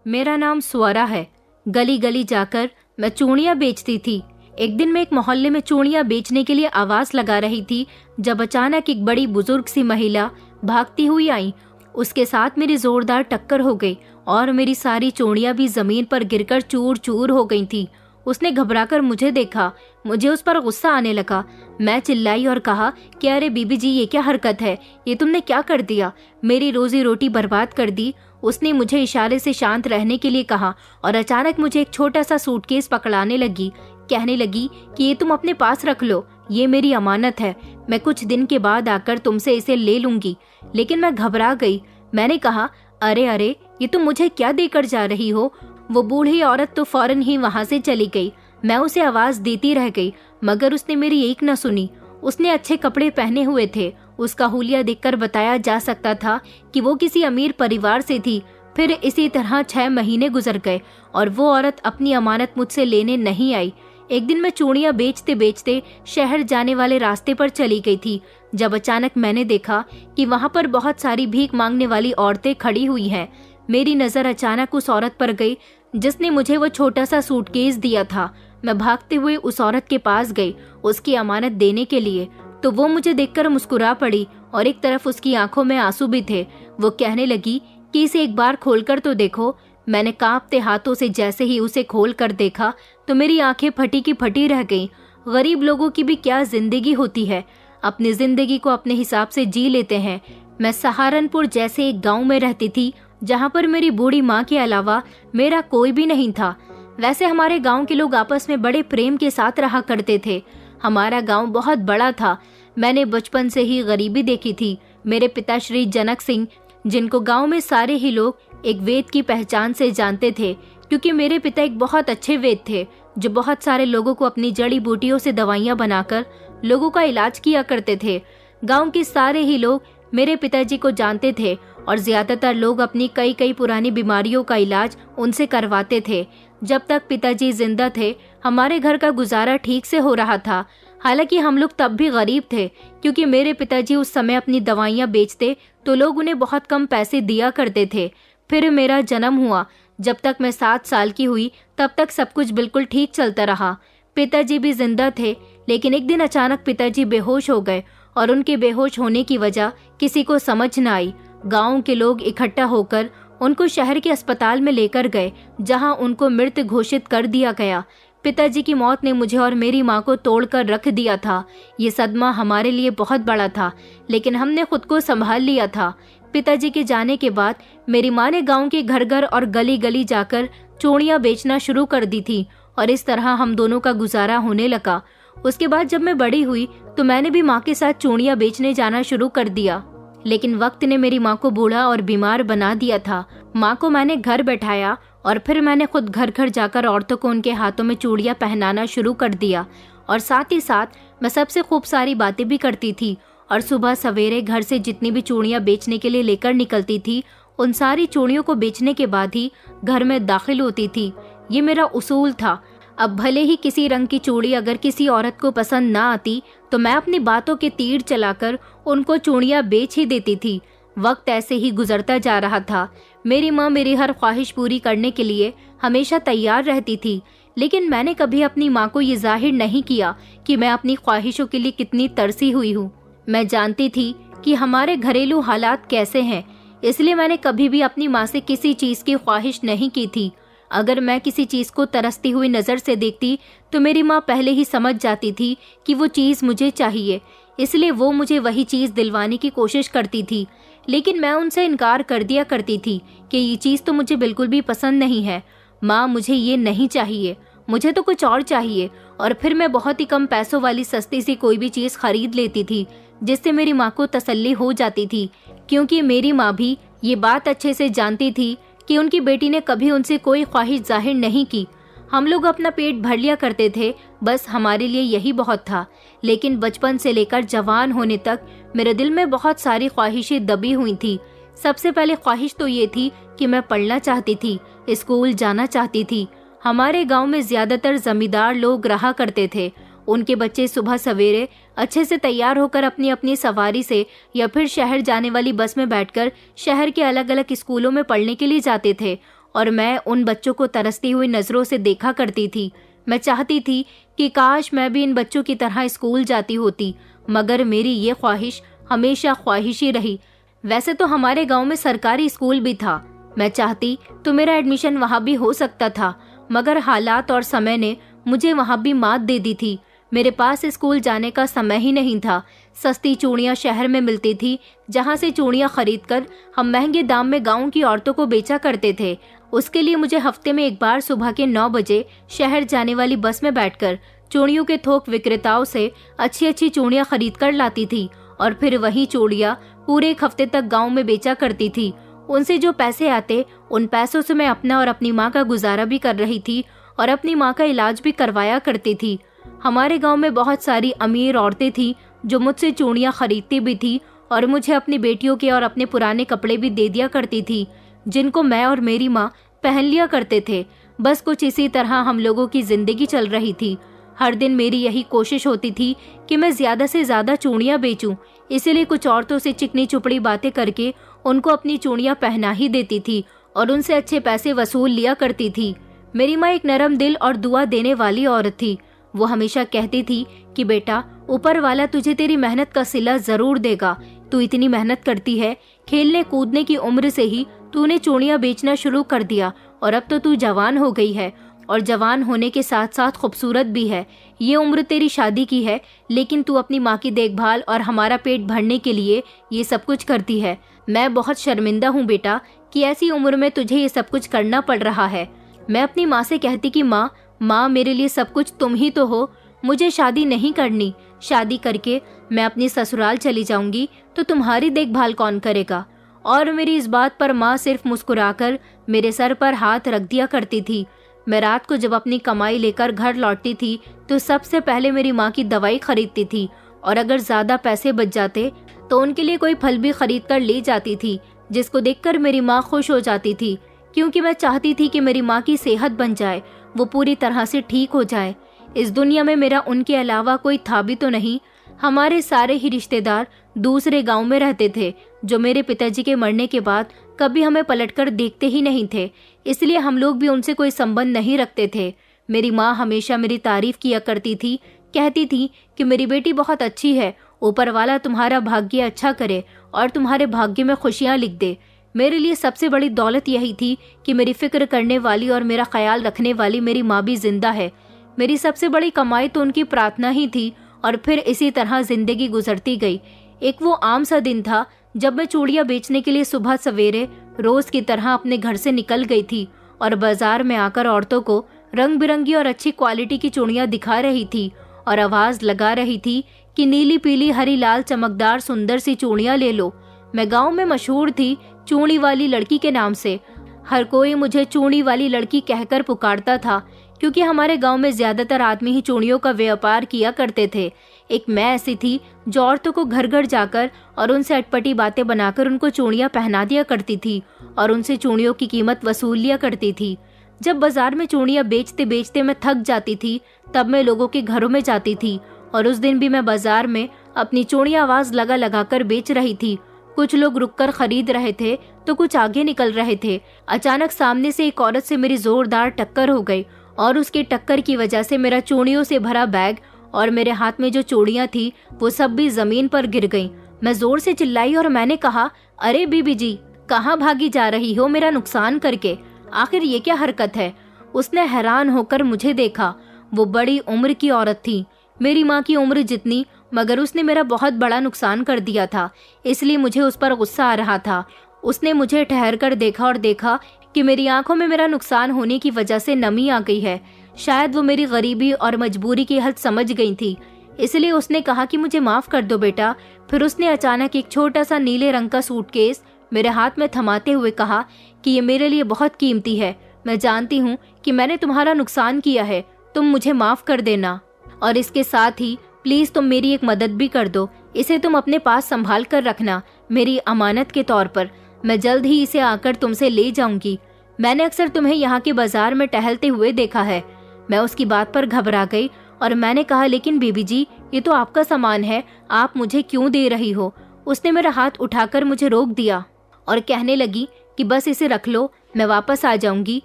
मेरा नाम स्वरा है। गली गली जाकर मैं चूड़ियाँ बेचती थी। एक दिन मैं एक मोहल्ले में चूड़ियाँ बेचने के लिए आवाज लगा रही थी, जब अचानक एक बड़ी बुजुर्ग सी महिला भागती हुई आई। उसके साथ मेरी जोरदार टक्कर हो गई और मेरी सारी चूड़ियाँ भी जमीन पर गिरकर चूर चूर हो गई थी। उसने घबराकर मुझे देखा। मुझे उस पर गुस्सा आने लगा। मैं चिल्लाई और कहा कि अरे बीबी जी, ये क्या हरकत है, ये तुमने क्या कर दिया, मेरी रोजी रोटी बर्बाद कर दी। उसने मुझे इशारे से शांत रहने के लिए कहा और अचानक मुझे एक छोटा सा सूटकेस पकड़ाने लगी। कहने लगी कि ये तुम अपने पास रख लो, ये मेरी अमानत है, मैं कुछ दिन के बाद आकर तुमसे इसे ले लूंगी। लेकिन मैं घबरा गई। मैंने कहा अरे अरे, ये तुम मुझे क्या देकर जा रही हो। वो बूढ़ी औरत तो फौरन ही वहां से चली गई। मैं उसे आवाज देती रह गई, मगर उसने मेरी एक न सुनी। उसने अच्छे कपड़े पहने हुए थे। उसका हुलिया देखकर बताया जा सकता था कि वो किसी अमीर परिवार से थी। फिर इसी तरह 6 महीने गुजर गए और वो औरत अपनी अमानत मुझसे लेने नहीं आई। एक दिन मैं चूड़ियाँ बेचते बेचते शहर जाने वाले रास्ते पर चली गई थी, जब अचानक मैंने देखा कि वहां पर बहुत सारी भीख मांगने वाली औरतें खड़ी हुई हैं। मेरी नजर अचानक उस औरत पर गई जिसने मुझे वो छोटा सा सूटकेस दिया था। मैं भागते हुए उस औरत के पास गई उसकी अमानत देने के लिए, तो वो मुझे देखकर मुस्कुरा पड़ी और एक तरफ उसकी आंखों में आंसू भी थे। वो कहने लगी कि इसे एक बार खोलकर तो देखो। मैंने कांपते हाथों से जैसे ही उसे खोल कर देखा तो मेरी आंखें फटी की फटी रह गईं। गरीब लोगों की भी क्या जिंदगी होती है, अपनी जिंदगी को अपने हिसाब से जी लेते हैं। मैं सहारनपुर जैसे एक गांव में रहती थी, जहां पर मेरी बूढ़ी माँ के अलावा मेरा कोई भी नहीं था। वैसे हमारे गांव के लोग आपस में बड़े प्रेम के साथ रहा करते थे। हमारा गांव बहुत बड़ा था। मैंने बचपन से ही गरीबी देखी थी। मेरे पिता श्री जनक सिंह, जिनको गांव में सारे ही लोग एक वेद की पहचान से जानते थे, क्योंकि मेरे पिता एक बहुत अच्छे वेद थे जो बहुत सारे लोगों को अपनी जड़ी बूटियों से दवाइयां बनाकर लोगों का इलाज किया करते थे। गांव के सारे ही लोग मेरे पिताजी को जानते थे और ज्यादातर लोग अपनी कई कई पुरानी बीमारियों का इलाज उनसे करवाते थे। जब तक पिताजी जिंदा थे हमारे घर का गुजारा ठीक से हो रहा था। हालांकि हम लोग तब भी गरीब थे, क्योंकि मेरे पिताजी उस समय अपनी दवाइयां बेचते तो लोग उन्हें बहुत कम पैसे दिया करते थे। फिर मेरा जन्म हुआ। जब तक मैं 7 साल की हुई तब तक सब कुछ बिल्कुल ठीक चलता रहा। पिताजी भी जिंदा थे, लेकिन एक दिन अचानक पिताजी बेहोश हो गए और उनके बेहोश होने की वजह किसी को समझ न आई। गांव के लोग इकट्ठा होकर उनको शहर के अस्पताल में लेकर गए, जहां उनको मृत घोषित कर दिया गया। पिताजी की मौत ने मुझे और मेरी माँ को तोड़कर रख दिया था। ये सदमा हमारे लिए बहुत बड़ा था, लेकिन हमने खुद को संभाल लिया था। पिताजी के जाने के बाद मेरी माँ ने गांव के घर घर और गली गली जाकर चूड़ियाँ बेचना शुरू कर दी थी और इस तरह हम दोनों का गुजारा होने लगा। उसके बाद जब मैं बड़ी हुई तो मैंने भी माँ के साथ चूड़ियाँ बेचने जाना शुरू कर दिया, लेकिन वक्त ने मेरी माँ को बूढ़ा और बीमार बना दिया था। माँ को मैंने घर बैठाया और फिर मैंने खुद घर घर जाकर औरतों को उनके हाथों में चूड़ियाँ पहनाना शुरू कर दिया और साथ ही साथ मैं सबसे खूब सारी बातें भी करती थी और सुबह सवेरे घर से जितनी भी चूड़ियाँ बेचने के लिए लेकर निकलती थी, उन सारी चूड़ियों को बेचने के बाद ही घर में दाखिल होती थी। ये मेरा उसूल था। अब भले ही किसी रंग की चूड़ी अगर किसी औरत को पसंद ना आती तो मैं अपनी बातों के तीर चलाकर उनको चूड़ियाँ बेच ही देती थी। वक्त ऐसे ही गुजरता जा रहा था। मेरी माँ मेरी हर ख्वाहिश पूरी करने के लिए हमेशा तैयार रहती थी, लेकिन मैंने कभी अपनी माँ को ये जाहिर नहीं किया कि मैं अपनी ख्वाहिशों के लिए कितनी तरसी हुई हूँ। मैं जानती थी कि हमारे घरेलू हालात कैसे हैं, इसलिए मैंने कभी भी अपनी माँ से किसी चीज़ की ख्वाहिश नहीं की थी। अगर मैं किसी चीज़ को तरसती हुई नज़र से देखती तो मेरी माँ पहले ही समझ जाती थी कि वो चीज़ मुझे चाहिए, इसलिए वो मुझे वही चीज़ दिलवाने की कोशिश करती थी। लेकिन मैं उनसे इनकार कर दिया करती थी कि ये चीज़ तो मुझे बिल्कुल भी पसंद नहीं है, माँ मुझे ये नहीं चाहिए, मुझे तो कुछ और चाहिए। और फिर मैं बहुत ही कम पैसों वाली सस्ती सी कोई भी चीज़ खरीद लेती थी, जिससे मेरी माँ को तसल्ली हो जाती थी, क्योंकि मेरी माँ भी ये बात अच्छे से जानती थी कि उनकी बेटी ने कभी उनसे कोई ख्वाहिश जाहिर नहीं की। हम लोग अपना पेट भर लिया करते थे, बस हमारे लिए यही बहुत था। लेकिन बचपन से लेकर जवान होने तक मेरे दिल में बहुत सारी ख्वाहिशें दबी हुई थी। सबसे पहले ख्वाहिश तो ये थी कि मैं पढ़ना चाहती थी, स्कूल जाना चाहती थी। हमारे गांव में ज्यादातर जमींदार लोग रहा करते थे। उनके बच्चे सुबह सवेरे अच्छे से तैयार होकर अपनी अपनी सवारी से या फिर शहर जाने वाली बस में बैठकर शहर के अलग अलग स्कूलों में पढ़ने के लिए जाते थे और मैं उन बच्चों को तरसती हुई नजरों से देखा करती थी। मैं चाहती थी कि काश मैं भी इन बच्चों की तरह स्कूल जाती होती, मगर मेरी ये ख्वाहिश हमेशा ख्वाहिश ही रही। वैसे तो हमारे गांव में सरकारी स्कूल भी था, मैं चाहती तो मेरा एडमिशन वहां भी हो सकता था, मगर हालात और समय ने मुझे वहां भी मात दे दी थी। मेरे पास स्कूल जाने का समय ही नहीं था। सस्ती चूड़ियां शहर में मिलती थी, जहां से चूड़ियां खरीदकर हम महंगे दाम में गांव की औरतों को बेचा करते थे। उसके लिए मुझे हफ्ते में एक बार सुबह के 9 बजे शहर जाने वाली बस में बैठकर चूड़ियों के थोक विक्रेताओं से अच्छी अच्छी चूड़ियां खरीद कर लाती थी और फिर वही चूड़ियां पूरे एक हफ्ते तक गांव में बेचा करती थी। उनसे जो पैसे आते, उन पैसों से मैं अपना और अपनी माँ का गुजारा भी कर रही थी और अपनी माँ का इलाज भी करवाया करती थी। हमारे गांव में बहुत सारी अमीर औरतें थी जो मुझसे चूड़ियां खरीदती भी थी और मुझे अपनी बेटियों के और अपने पुराने कपड़े भी दे दिया करती थी, जिनको मैं और मेरी माँ पहन लिया करते थे। बस कुछ इसी तरह हम लोगों की जिंदगी चल रही थी। हर दिन मेरी यही कोशिश होती थी कि मैं ज्यादा से ज्यादा चूड़ियां बेचूं, इसीलिए कुछ औरतों से चिकनी चुपड़ी बातें करके उनको अपनी चूड़ियां पहना ही देती थी और उनसे अच्छे पैसे वसूल लिया करती थी। मेरी माँ एक नरम दिल और दुआ देने वाली औरत थी। वो हमेशा कहती थी कि बेटा, ऊपर वाला तुझे तेरी मेहनत का सिला जरूर देगा। तू इतनी मेहनत करती है, खेलने कूदने की उम्र से ही तूने चूड़ियां बेचना शुरू कर दिया और अब तो तू जवान हो गई है और जवान होने के साथ साथ खूबसूरत भी है। ये उम्र तेरी शादी की है, लेकिन तू अपनी माँ की देखभाल और हमारा पेट भरने के लिए ये सब कुछ करती है। मैं बहुत शर्मिंदा हूँ बेटा कि ऐसी उम्र में तुझे ये सब कुछ करना पड़ रहा है। मैं अपनी माँ से कहती कि माँ, मेरे लिए सब कुछ तुम ही तो हो, मुझे शादी नहीं करनी। शादी करके मैं अपनी ससुराल चली जाऊंगी तो तुम्हारी देखभाल कौन करेगा? और मेरी इस बात पर माँ सिर्फ मुस्कुराकर मेरे सर पर हाथ रख दिया करती थी। मैं रात को जब अपनी कमाई लेकर घर लौटती थी तो सबसे पहले मेरी माँ की दवाई खरीदती थी और अगर ज्यादा पैसे बच जाते तो उनके लिए कोई फल भी खरीद कर ले जाती थी, जिसको देखकर मेरी माँ खुश हो जाती थी, क्योंकि मैं चाहती थी कि मेरी माँ की सेहत बन जाए, वो पूरी तरह से ठीक हो जाए। इस दुनिया में मेरा उनके अलावा कोई था भी तो नहीं। हमारे सारे ही रिश्तेदार दूसरे गांव में रहते थे, जो मेरे पिताजी के मरने के बाद कभी हमें पलटकर देखते ही नहीं थे, इसलिए हम लोग भी उनसे कोई संबंध नहीं रखते थे। मेरी माँ हमेशा मेरी तारीफ किया करती थी, कहती थी कि मेरी बेटी बहुत अच्छी है, ऊपर वाला तुम्हारा भाग्य अच्छा करे और तुम्हारे भाग्य में खुशियाँ लिख दे। मेरे लिए सबसे बड़ी दौलत यही थी कि मेरी फिक्र करने वाली और मेरा ख्याल रखने वाली मेरी माँ भी जिंदा है। मेरी सबसे बड़ी कमाई तो उनकी प्रार्थना ही थी और फिर इसी तरह जिंदगी गुजरती गई। एक वो आम सा दिन था जब मैं चूड़ियां बेचने के लिए सुबह सवेरे रोज की तरह अपने घर से निकल गई थी और बाजार में आकर औरतों को रंग बिरंगी और अच्छी क्वालिटी की चूड़ियां दिखा रही थी और आवाज लगा रही थी कि नीली पीली हरी लाल चमकदार सुंदर सी चूड़ियां ले लो। मैं गाँव में मशहूर थी चूड़ी वाली लड़की के नाम से। हर कोई मुझे चूड़ी वाली लड़की कहकर पुकारता था, क्योंकि हमारे गांव में ज्यादातर आदमी ही चूड़ियों का व्यापार किया करते थे। एक मैं ऐसी थी जो औरतों को घर घर जाकर और उनसे अटपटी बातें बनाकर उनको चूड़ियां पहना दिया करती थी और उनसे चूड़ियों की कीमत वसूल लिया करती थी। जब बाजार में चूड़ियां बेचते बेचते मैं थक जाती थी, तब मैं लोगों के घरों में जाती थी और उस दिन भी मैं बाजार में अपनी चूड़ियां आवाज लगा लगा कर बेच रही थी। कुछ लोग रुककर खरीद रहे थे तो कुछ आगे निकल रहे थे। अचानक सामने से एक औरत से मेरी जोरदार टक्कर हो गई और उसकी टक्कर की वजह से मेरा चूड़ियों से भरा बैग और मेरे हाथ में जो चूड़ियां थी वो सब भी जमीन पर गिर गईं। मैं जोर से चिल्लाई और मैंने कहा, अरे बीबी जी, कहाँ भागी जा रही हो मेरा नुकसान करके? आखिर ये क्या हरकत है? उसने हैरान होकर मुझे देखा। वो बड़ी उम्र की औरत थी, मेरी माँ की उम्र जितनी, मगर उसने मेरा बहुत बड़ा नुकसान कर दिया था, इसलिए मुझे उस पर गुस्सा आ रहा था। उसने मुझे ठहर कर देखा और देखा कि मेरी आंखों में मेरा नुकसान होने की वजह से नमी आ गई है। शायद वो मेरी गरीबी और मजबूरी की हद समझ गई थी, इसलिए उसने कहा कि मुझे माफ कर दो बेटा। फिर उसने अचानक एक छोटा सा नीले रंग का सूटकेस मेरे हाथ में थमाते हुए कहा कि ये मेरे लिए बहुत कीमती है। मैं जानती हूँ कि मैंने तुम्हारा नुकसान किया है, तुम मुझे माफ कर देना। और इसके साथ ही प्लीज तुम मेरी एक मदद भी कर दो, इसे तुम अपने पास संभाल कर रखना, मेरी अमानत के तौर पर। मैं जल्द ही इसे आकर तुमसे ले जाऊंगी। मैंने अक्सर तुम्हें यहाँ के बाजार में टहलते हुए देखा है। मैं उसकी बात पर घबरा गई और मैंने कहा, लेकिन बीबी जी, ये तो आपका सामान है, आप मुझे क्यों दे रही हो? उसने मेरा हाथ उठाकर मुझे रोक दिया और कहने लगी कि बस इसे रख लो, मैं वापस आ जाऊंगी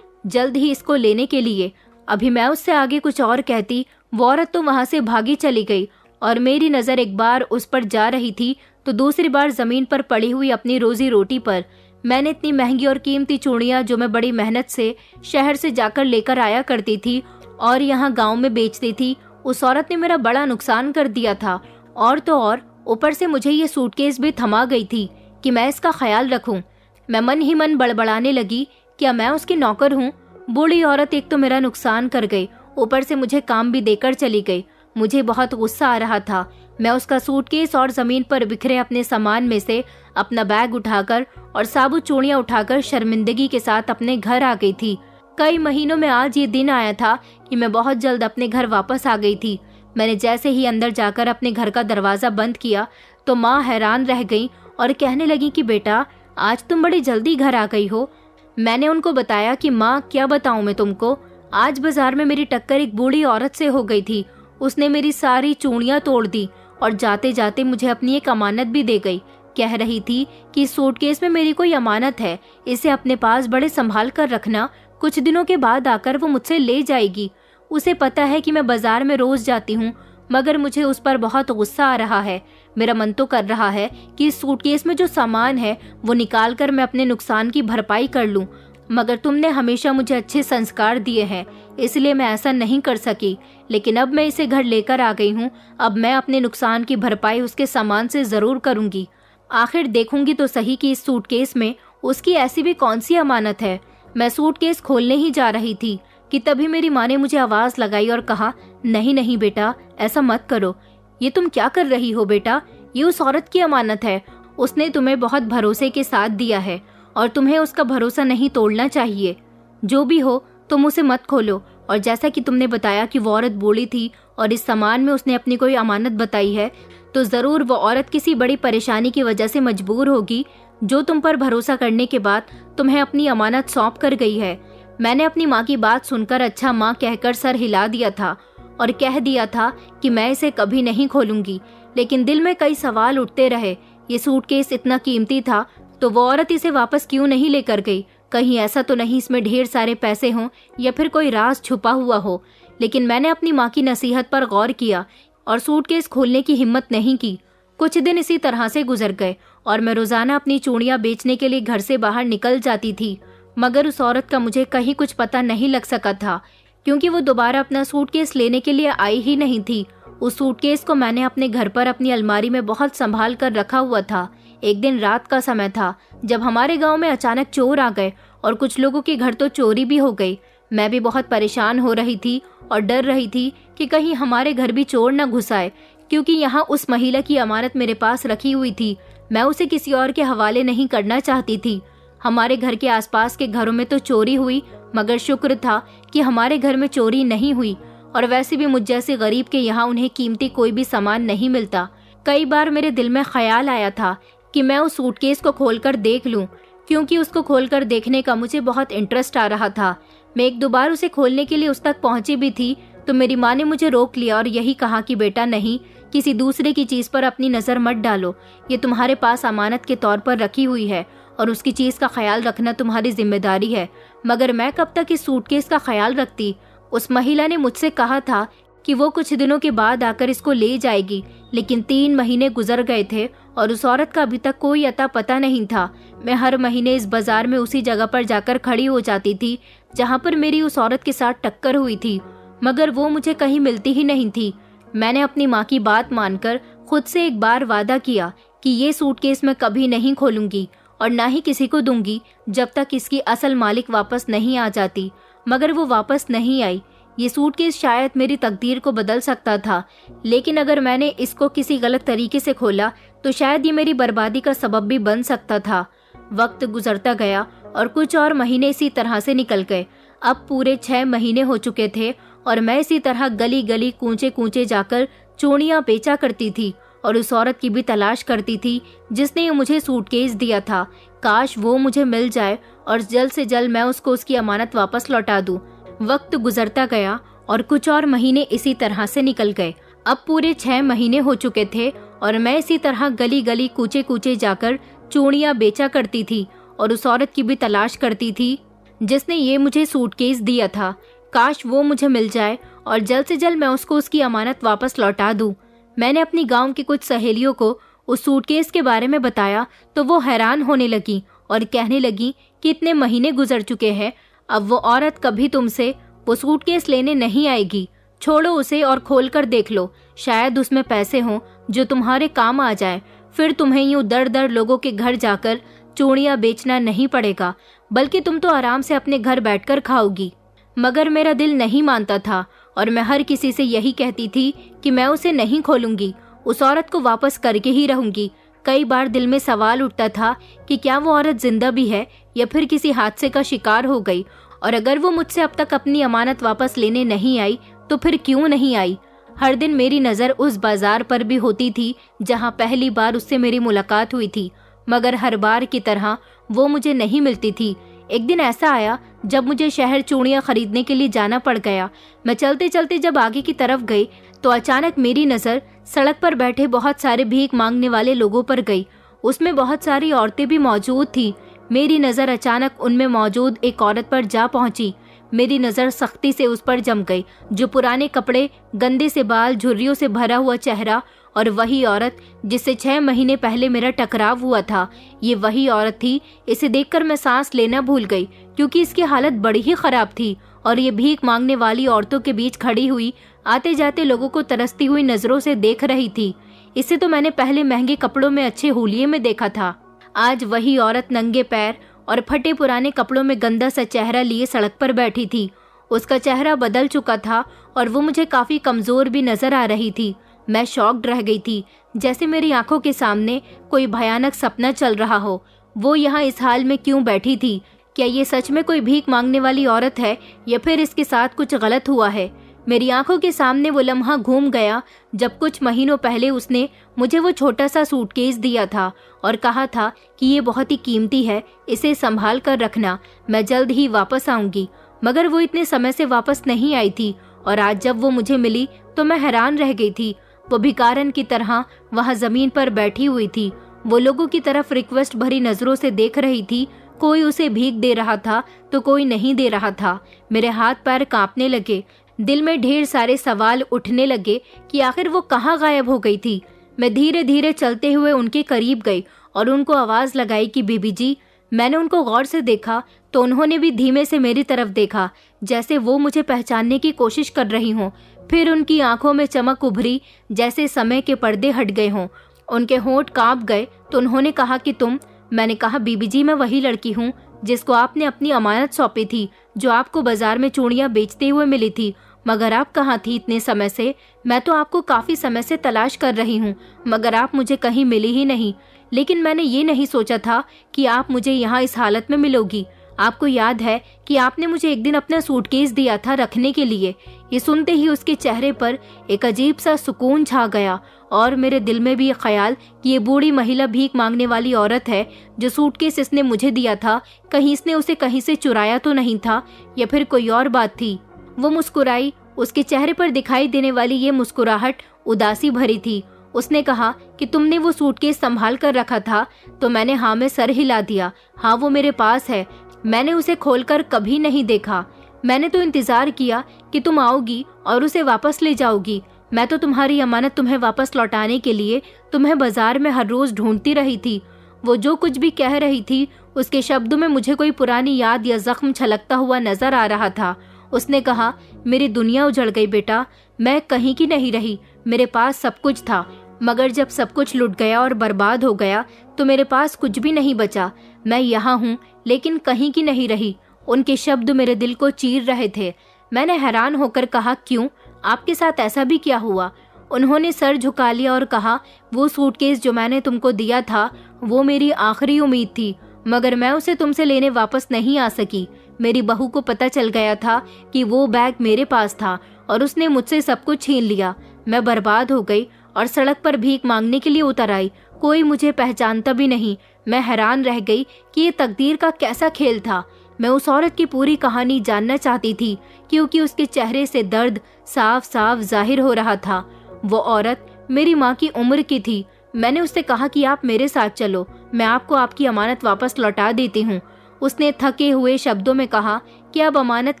जल्द ही इसको लेने के लिए। अभी मैं उससे आगे कुछ और कहती, वो औरत तो वहां से भागी चली गई और मेरी नज़र एक बार उस पर जा रही थी तो दूसरी बार ज़मीन पर पड़ी हुई अपनी रोजी रोटी पर। मैंने इतनी महंगी और कीमती चूड़ियाँ जो मैं बड़ी मेहनत से शहर से जाकर लेकर आया करती थी और यहाँ गांव में बेचती थी, उस औरत ने मेरा बड़ा नुकसान कर दिया था। और तो और ऊपर से मुझे ये सूटकेस भी थमा गई थी कि मैं इसका ख्याल रखूं। मैं मन ही मन बड़बड़ाने लगी, क्या मैं उसकी नौकर हूँ? बूढ़ी औरत एक तो मेरा नुकसान कर गई, ऊपर से मुझे काम भी देकर चली गई। मुझे बहुत गुस्सा आ रहा था। मैं उसका सूटकेस और जमीन पर बिखरे अपने सामान में से अपना बैग उठाकर और साबुत चूड़ियां उठाकर शर्मिंदगी के साथ अपने घर आ गई थी। कई महीनों में आज ये दिन आया था कि मैं बहुत जल्द अपने घर वापस आ गई थी। मैंने जैसे ही अंदर जाकर अपने घर का दरवाजा बंद किया तो माँ हैरान रह गई और कहने लगी कि बेटा, आज तुम बड़ी जल्दी घर आ गई हो। मैंने उनको बताया कि माँ, क्या बताऊं मैं तुमको, आज बाजार में मेरी टक्कर एक बूढ़ी औरत से हो गई थी। उसने मेरी सारी चूड़ियां तोड़ दी और जाते जाते मुझे अपनी एक अमानत भी दे गई। कह रही थी कि इस सूटकेस में मेरी कोई अमानत है, इसे अपने पास बड़े संभाल कर रखना, कुछ दिनों के बाद आकर वो मुझसे ले जाएगी। उसे पता है कि मैं बाजार में रोज जाती हूँ, मगर मुझे उस पर बहुत गुस्सा आ रहा है। मेरा मन तो कर रहा है कि इस सूटकेस में जो सामान है वो निकाल कर मैं अपने नुकसान की भरपाई कर लूं, मगर तुमने हमेशा मुझे अच्छे संस्कार दिए हैं, इसलिए मैं ऐसा नहीं कर सकी। लेकिन अब मैं इसे घर लेकर आ गई हूँ, अब मैं अपने नुकसान की भरपाई उसके सामान से जरूर करूंगी। आखिर देखूंगी तो सही कि इस सूटकेस में उसकी ऐसी भी कौन सी अमानत है। मैं सूटकेस खोलने ही जा रही थी कि तभी मेरी माँ ने मुझे आवाज लगाई और कहा, नहीं नहीं बेटा, ऐसा मत करो। ये तुम क्या कर रही हो बेटा? ये उस औरत की अमानत है, उसने तुम्हें बहुत भरोसे के साथ दिया है और तुम्हें उसका भरोसा नहीं तोड़ना चाहिए। जो भी हो तुम उसे मत खोलो। और जैसा कि तुमने बताया कि वो औरत बूढ़ी थी और इस सामान में उसने अपनी कोई अमानत बताई है, तो जरूर वो औरत किसी बड़ी परेशानी की वजह से मजबूर होगी, जो तुम पर भरोसा करने के बाद तुम्हें अपनी अमानत सौंप कर गई है। मैंने अपनी माँ की बात सुनकर अच्छा माँ कहकर सर हिला दिया था और कह दिया था कि मैं इसे कभी नहीं खोलूंगी। लेकिन दिल में कई सवाल उठते रहे। ये सूटकेस इतना कीमती था तो वो औरत इसे वापस क्यों नहीं लेकर गई? कहीं ऐसा तो नहीं इसमें ढेर सारे पैसे हों या फिर कोई राज छुपा हुआ हो। लेकिन मैंने अपनी माँ की नसीहत पर गौर किया और सूटकेस खोलने की हिम्मत नहीं की। कुछ दिन इसी तरह से गुजर गए और मैं रोजाना अपनी चूड़ियां बेचने के लिए घर से बाहर निकल जाती थी, मगर उस औरत का मुझे कहीं कुछ पता नहीं लग सका था, क्योंकि वो दोबारा अपना सूटकेस लेने के लिए आई ही नहीं थी। उस सूटकेस को मैंने अपने घर पर अपनी अलमारी में बहुत संभाल कर रखा हुआ था। एक दिन रात का समय था जब हमारे गांव में अचानक चोर आ गए और कुछ लोगों के घर तो चोरी भी हो गई। मैं भी बहुत परेशान हो रही थी और डर रही थी कि कहीं हमारे घर भी चोर न घुस आए, क्योंकि यहाँ उस महिला की अमानत मेरे पास रखी हुई थी। मैं उसे किसी और के हवाले नहीं करना चाहती थी। हमारे घर के आसपास के घरों में तो चोरी हुई, मगर शुक्र था कि हमारे घर में चोरी नहीं हुई। और वैसे भी मुझ जैसे गरीब के यहाँ उन्हें कीमती कोई भी सामान नहीं मिलता। कई बार मेरे दिल में ख्याल आया था कि मैं उस सूटकेस को खोलकर देख लूं, क्योंकि उसको खोलकर देखने का मुझे बहुत इंटरेस्ट आ रहा था। मैं एक दो बार उसे खोलने के लिए उस तक पहुंची भी थी तो मेरी माँ ने मुझे रोक लिया और यही कहा कि बेटा नहीं, किसी दूसरे की चीज पर अपनी नजर मत डालो। ये तुम्हारे पास अमानत के तौर पर रखी हुई है और उसकी चीज का ख्याल रखना तुम्हारी जिम्मेदारी है। मगर मैं कब तक इस सूटकेस का ख्याल रखती? उस महिला ने मुझसे कहा था कि वो कुछ दिनों के बाद आकर इसको ले जाएगी, लेकिन 3 महीने गुजर गए थे और उस औरत का अभी तक कोई अता पता नहीं था। मैं हर महीने इस बाजार में उसी जगह पर जाकर खड़ी हो जाती थी जहाँ पर मेरी उस औरत के साथ टक्कर हुई थी, मगर वो मुझे कहीं मिलती ही नहीं थी। मैंने अपनी माँ की बात मानकर खुद से एक बार वादा किया कि ये सूटकेस मैं कभी नहीं खोलूंगी और ना ही किसी को दूंगी जब तक इसकी असल मालिक वापस नहीं आ जाती। मगर वो वापस नहीं आई। ये सूटकेस शायद मेरी तकदीर को बदल सकता था, लेकिन अगर मैंने इसको किसी गलत तरीके से खोला तो शायद ये मेरी बर्बादी का सबब भी बन सकता था। वक्त गुजरता गया और कुछ और महीने इसी तरह से निकल गए। अब पूरे 6 महीने हो चुके थे और मैं इसी तरह गली गली कूचे कूचे जाकर चूड़ियां बेचा करती थी और उस औरत की भी तलाश करती थी जिसने मुझे सूटकेस दिया था। काश वो मुझे मिल जाए और जल्द से जल्द मैं उसको उसकी अमानत वापस लौटा दूं। वक्त गुजरता गया और कुछ और महीने इसी तरह से निकल गए। अब पूरे 6 महीने हो चुके थे और मैं इसी तरह गली गली कूचे कूचे जाकर चूड़ियां बेचा करती थी और उस औरत की भी तलाश करती थी जिसने ये मुझे सूटकेस दिया था। काश वो मुझे मिल जाए और जल्द से जल्द मैं उसको उसकी अमानत वापस लौटा दूं। मैंने अपनी गांव की कुछ सहेलियों को उस सूटकेस के बारे में बताया तो वो हैरान होने लगी और कहने लगी कि इतने महीने गुजर चुके हैं, अब वो औरत कभी तुमसे वो सूटकेस लेने नहीं आएगी। छोड़ो उसे और खोल कर देख लो, शायद उसमें पैसे हों जो तुम्हारे काम आ जाए। फिर तुम्हें यूं दर दर लोगों के घर जाकर चूड़ियां बेचना नहीं पड़ेगा, बल्कि तुम तो आराम से अपने घर बैठकर खाओगी। मगर मेरा दिल नहीं मानता था और मैं हर किसी से यही कहती थी कि मैं उसे नहीं खोलूंगी, उस औरत को वापस करके ही रहूंगी। कई बार दिल में सवाल उठता था कि क्या वो औरत जिंदा भी है या फिर किसी हादसे का शिकार हो गई, और अगर वो मुझसे अब तक अपनी अमानत वापस लेने नहीं आई तो फिर क्यों नहीं आई। हर दिन मेरी नज़र उस बाजार पर भी होती थी जहां पहली बार उससे मेरी मुलाकात हुई थी, मगर हर बार की तरह वो मुझे नहीं मिलती थी। एक दिन ऐसा आया जब मुझे शहर चूड़ियां खरीदने के लिए जाना पड़ गया। मैं चलते चलते जब आगे की तरफ गई तो अचानक मेरी नज़र सड़क पर बैठे बहुत सारे भीख मांगने वाले लोगों पर गई। उसमें बहुत सारी औरतें भी मौजूद थी। मेरी नज़र अचानक उनमें मौजूद एक औरत पर जा पहुंची। मेरी नज़र सख्ती से उस पर जम गई, जो पुराने कपड़े, गंदे से बाल, झुर्रियों से भरा हुआ चेहरा, और वही औरत जिससे 6 महीने पहले मेरा टकराव हुआ था। ये वही औरत थी। इसे देखकर मैं सांस लेना भूल गई क्योंकि इसकी हालत बड़ी ही खराब थी और ये भीख मांगने वाली औरतों के बीच खड़ी हुई आते जाते लोगों को तरसती हुई नजरों से देख रही थी। इसे तो मैंने पहले महंगे कपड़ों में अच्छे हुलिये में देखा था। आज वही औरत नंगे पैर और फटे पुराने कपड़ों में गंदा सा चेहरा लिए सड़क पर बैठी थी। उसका चेहरा बदल चुका था और वो मुझे काफी कमजोर भी नजर आ रही थी। मैं शॉक्ड रह गई थी, जैसे मेरी आंखों के सामने कोई भयानक सपना चल रहा हो। वो यहाँ इस हाल में क्यों बैठी थी? क्या ये सच में कोई भीख मांगने वाली औरत है या फिर इसके साथ कुछ गलत हुआ है? मेरी आंखों के सामने वो लम्हा घूम गया जब कुछ महीनों पहले उसने मुझे वो छोटा सा सूटकेस दिया था और कहा था कि ये बहुत ही कीमती है, इसे संभाल कर रखना, मैं जल्द ही वापस आऊंगी। मगर वो इतने समय से वापस नहीं आई थी और आज जब वो मुझे मिली तो मैं हैरान रह गई थी। वो भिखारन की तरह वहाँ जमीन पर बैठी हुई थी। वो लोगों की तरफ रिक्वेस्ट भरी नजरों से देख रही थी। कोई उसे भीख दे रहा था तो कोई नहीं दे रहा था। मेरे हाथ पैर कांपने लगे, दिल में ढेर सारे सवाल उठने लगे कि आखिर वो कहाँ गायब हो गई थी। मैं धीरे धीरे चलते हुए उनके करीब गई और उनको आवाज लगाई कि बीबी जी। मैंने उनको गौर से देखा तो उन्होंने भी धीमे से मेरी तरफ देखा, जैसे वो मुझे पहचानने की कोशिश कर रही हों। फिर उनकी आंखों में चमक उभरी, जैसे समय के पर्दे हट गए हों। उनके होंठ कांप गए तो उन्होंने कहा कि तुम। मैंने कहा बीबी जी, मैं वही लड़की हूँ जिसको आपने अपनी अमानत सौंपी थी, जो आपको बाजार में चूड़ियां बेचते हुए मिली थी। मगर आप कहाँ थी इतने समय से? मैं तो आपको काफी समय से तलाश कर रही हूँ, मगर आप मुझे कहीं मिली ही नहीं। लेकिन मैंने ये नहीं सोचा था कि आप मुझे यहाँ इस हालत में मिलोगी। आपको याद है कि आपने मुझे एक दिन अपना सूटकेस दिया था रखने के लिए। ये सुनते ही उसके चेहरे पर एक अजीब सा सुकून छा गया और मेरे दिल में भी ये ख्याल कि ये बूढ़ी महिला भीख मांगने वाली औरत है जो सूटकेस इसने मुझे दिया था, कहीं इसने उसे कहीं से चुराया तो नहीं था या फिर कोई और बात थी। वो मुस्कुराई। उसके चेहरे पर दिखाई देने वाली ये मुस्कुराहट उदासी भरी थी। उसने कहा कि तुमने वो सूटकेस संभाल कर रखा था? तो मैंने हाँ में सर हिला दिया। हाँ, वो मेरे पास है। मैंने उसे खोलकर कभी नहीं देखा। मैंने तो इंतजार किया कि तुम आओगी और उसे वापस ले जाओगी। मैं तो तुम्हारी अमानत तुम्हें वापस लौटाने के लिए तुम्हें बाजार में हर रोज ढूंढती रही थी। वो जो कुछ भी कह रही थी उसके शब्दों में मुझे कोई पुरानी याद या जख्म छलकता हुआ नजर आ रहा था। उसने कहा, मेरी दुनिया उजड़ गई बेटा, मैं कहीं की नहीं रही। मेरे पास सब कुछ था, मगर जब सब कुछ लुट गया और बर्बाद हो गया तो मेरे पास कुछ भी नहीं बचा। मैं यहाँ हूँ लेकिन कहीं की नहीं रही। उनके शब्द मेरे दिल को चीर रहे थे। मैंने हैरान होकर कहा, क्यों? आपके साथ ऐसा भी क्या हुआ? उन्होंने सर झुका लिया और कहा, वो सूटकेस जो मैंने तुमको दिया था वो मेरी आखिरी उम्मीद थी, मगर मैं उसे तुमसे लेने वापस नहीं आ सकी। मेरी बहू को पता चल गया था कि वो बैग मेरे पास था और उसने मुझसे सब कुछ छीन लिया। मैं बर्बाद हो गई और सड़क पर भीख मांगने के लिए उतर आई। कोई मुझे पहचानता भी नहीं। मैं हैरान रह गई कि ये तकदीर का कैसा खेल था। मैं उस औरत की पूरी कहानी जानना चाहती थी क्योंकि उसके चेहरे से दर्द साफ साफ जाहिर हो रहा था। वो औरत मेरी माँ की उम्र की थी। मैंने उससे कहा कि आप मेरे साथ चलो, मैं आपको आपकी अमानत वापस लौटा देती हूँ। उसने थके हुए शब्दों में कहा कि अब अमानत